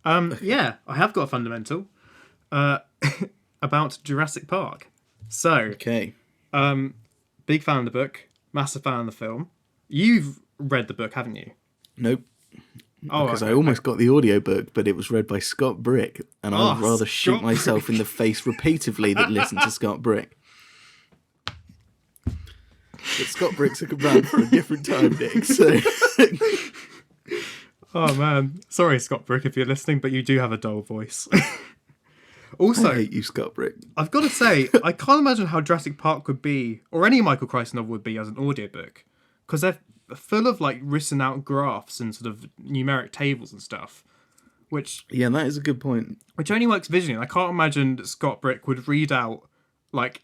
Yeah, I have got a fundamental uh, about Jurassic Park. So, Okay. big fan of the book, massive fan of the film. You've read the book, haven't you? Nope. Oh, Because I okay. almost got the audiobook, but it was read by Scott Brick, and I would Oh, rather shoot Scott myself in Brick. the face repeatedly than listen to Scott Brick. But Scott Brick's a command for a different time, Nick. So Oh man, sorry, Scott Brick, if you're listening, but you do have a dull voice. I Also, hate you, Scott Brick. I've got to say, I can't imagine how Jurassic Park would be, or any Michael Crichton novel would be as an audiobook, because they're full of like written out graphs and sort of numeric tables and stuff, which Yeah, that is a good point. only works visually. And I can't imagine that Scott Brick would read out like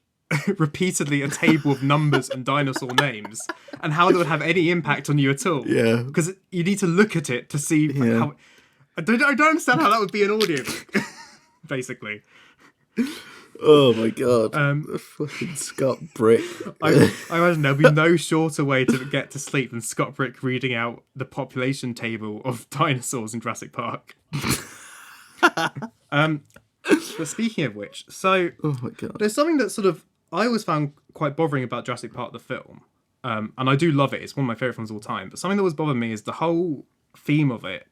repeatedly a table of numbers and dinosaur names, and how that would have any impact on you at all. Yeah. Because you need to look at it to see Yeah. how. I don't understand how that would be an audiobook. Basically. Oh my god. The fucking Scott Brick. I imagine there'll be no shorter way to get to sleep than Scott Brick reading out the population table of dinosaurs in Jurassic Park. But speaking of which, so Oh my god. there's something that sort of I always found quite bothering about Jurassic Park the film, and I do love it. It's one of my favorite films of all time. But something that was bothering me is the whole theme of it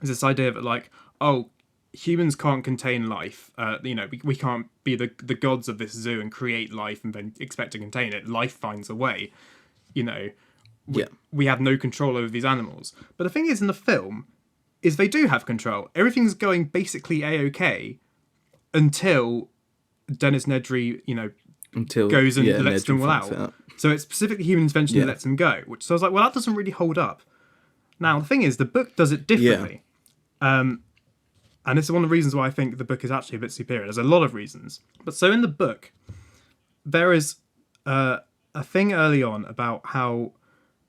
is this idea that like, oh, humans can't contain life. We can't be the gods of this zoo and create life and then expect to contain it. Life finds a way. We have no control over these animals. But the thing is, in the film, is they do have control. Everything's going basically a-okay until Dennis Nedry, Until goes and lets Nedry them all finds out. So it's specifically human intervention that lets them go. So I was like, well, that doesn't really hold up. Now, the thing is, the book does it differently. And this is one of the reasons why I think the book is actually a bit superior. There's a lot of reasons. But so in the book, there is a thing early on about how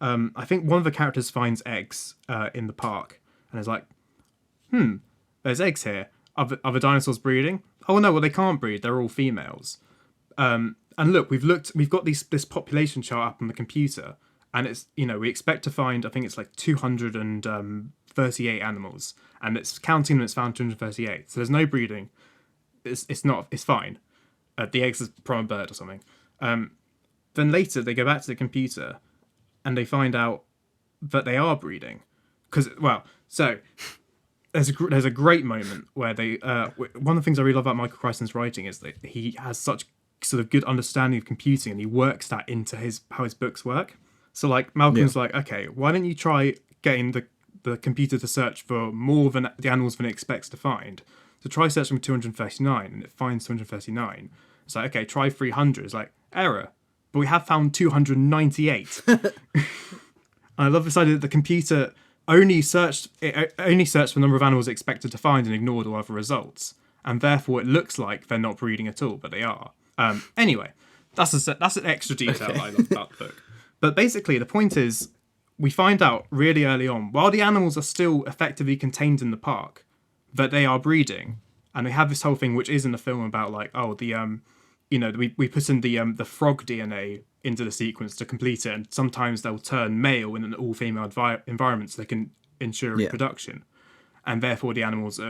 I think one of the characters finds eggs in the park and is like, there's eggs here. Are the dinosaurs breeding? Oh no, well they can't breed. They're all females. And look, we've got this population chart up on the computer, and it's we expect to find, I think it's like 238 animals, and it's counting them. It's found 238. So there's no breeding. It's fine. The eggs are from a bird or something. Then later they go back to the computer, and they find out that they are breeding, so there's a great moment where they one of the things I really love about Michael Crichton's writing is that he has such sort of good understanding of computing, and he works that into how his books work. So like Malcolm's like, okay, why don't you try getting the computer to search for more than the animals than it expects to find? So try searching for 239, and it finds 239. It's like, okay, try 300. It's like, error. But we have found 298. And I love this idea that the computer only searched for the number of animals it expected to find and ignored all other results. And therefore it looks like they're not breeding at all, but they are. Anyway, that's an extra detail that I love about the book. But basically, the point is, we find out really early on, while the animals are still effectively contained in the park, that they are breeding. And they have this whole thing, which is in the film, about like, oh, we put in the frog DNA into the sequence to complete it, and sometimes they'll turn male in an all-female environment so they can ensure reproduction. And therefore the animals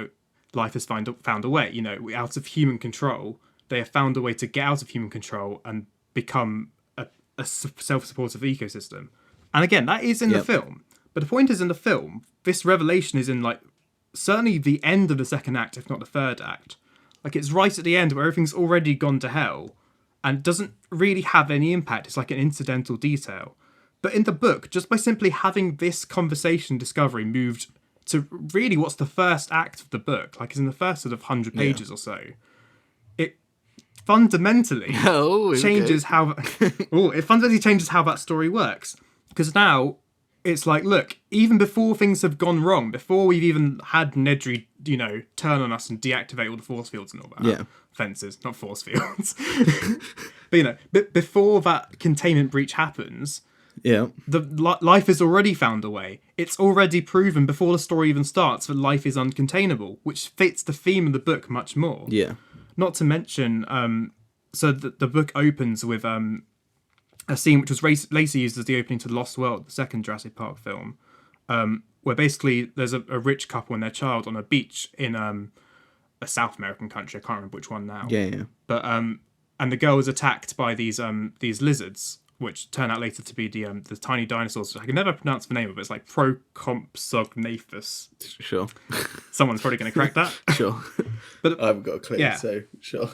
life has found a way, out of human control. They have found a way to get out of human control and become a self-supportive ecosystem. And again, that is in the film. But the point is, in the film, this revelation is in like certainly the end of the second act, if not the third act. Like it's right at the end where everything's already gone to hell and doesn't really have any impact. It's like an incidental detail. But in the book, just by simply having this conversation discovery moved to really what's the first act of the book, like it's in the first sort of 100 pages or so, it fundamentally changes how that story works. Because now it's like, look, even before things have gone wrong, before we've even had Nedry, turn on us and deactivate all the force fields and all that. Yeah. Fences, not force fields. But before that containment breach happens, life has already found a way. It's already proven before the story even starts that life is uncontainable, which fits the theme of the book much more. Yeah. Not to mention, so the book opens with a scene which was later used as the opening to Lost World, the second Jurassic Park film, where basically there's a rich couple and their child on a beach in a South American country. I can't remember which one now. Yeah. But and the girl is attacked by these lizards, which turn out later to be the tiny dinosaurs. I can never pronounce the name of it. It's like Procompsognathus. Sure. Someone's probably going to crack that. Sure. But I haven't got a clue, so sure.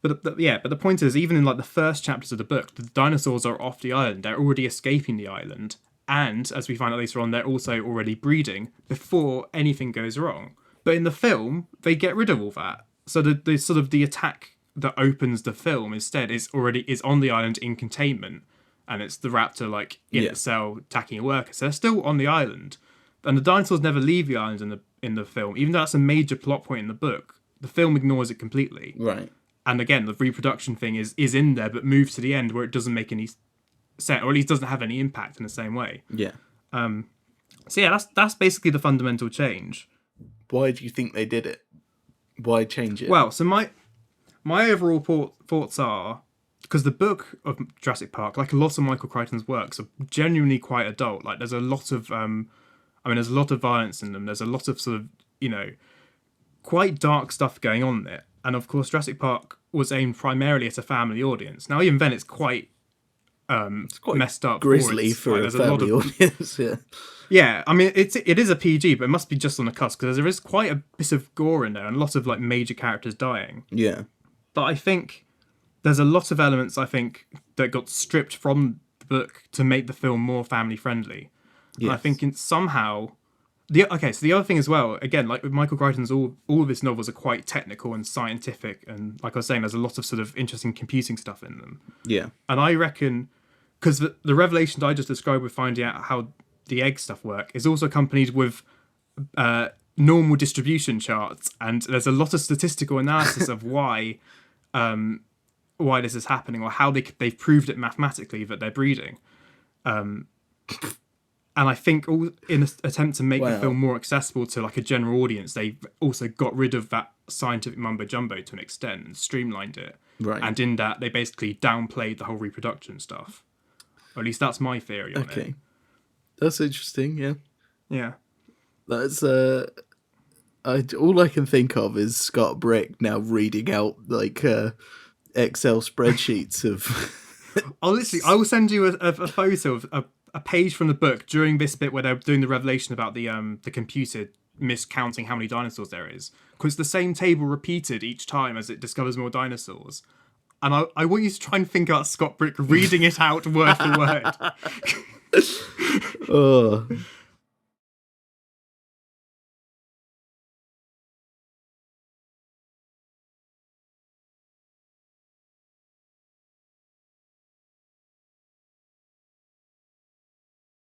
But the point is, even in like the first chapters of the book, the dinosaurs are off the island. They're already escaping the island, and as we find out later on, they're also already breeding before anything goes wrong. But in the film, they get rid of all that. So the sort of the attack that opens the film instead is on the island in containment, and it's the raptor like in the cell attacking a worker. So they're still on the island, and the dinosaurs never leave the island in the film, even though that's a major plot point in the book. The film ignores it completely. Right. And again, the reproduction thing is in there, but moves to the end where it doesn't make any sense, or at least doesn't have any impact in the same way. Yeah. So yeah, that's basically the fundamental change. Why do you think they did it? Why change it? Well, so my overall thoughts are, because the book of Jurassic Park, like a lot of Michael Crichton's works, are genuinely quite adult. Like there's a lot of there's a lot of violence in them. There's a lot of sort of, quite dark stuff going on there. And of course, Jurassic Park was aimed primarily at a family audience. Now, even then, it's quite messed up, grisly for a family audience. Yeah. Yeah, I mean, it is a PG, but it must be just on the cusp because there is quite a bit of gore in there and a lot of like major characters dying. Yeah. But I think there's a lot of elements that got stripped from the book to make the film more family friendly. Yes. And I think somehow. So the other thing as well, again, like with Michael Crichton's, all of his novels are quite technical and scientific, and like I was saying, there's a lot of sort of interesting computing stuff in them. Yeah. And I reckon, because the revelations I just described with finding out how the egg stuff work is also accompanied with normal distribution charts, and there's a lot of statistical analysis of why this is happening, or how they've proved it mathematically that they're breeding. And I think in an attempt to make the film more accessible to like a general audience, they also got rid of that scientific mumbo-jumbo to an extent and streamlined it. Right. And in that, they basically downplayed the whole reproduction stuff. Or at least that's my theory on it. Okay. That's interesting, yeah. Yeah. That's... all I can think of is Scott Brick now reading out like Excel spreadsheets of... I will send you a photo of a page from the book during this bit where they're doing the revelation about the computer miscounting how many dinosaurs there is, because the same table repeated each time as it discovers more dinosaurs. And I want you to try and think about Scott Brick reading it out word for word. Oh,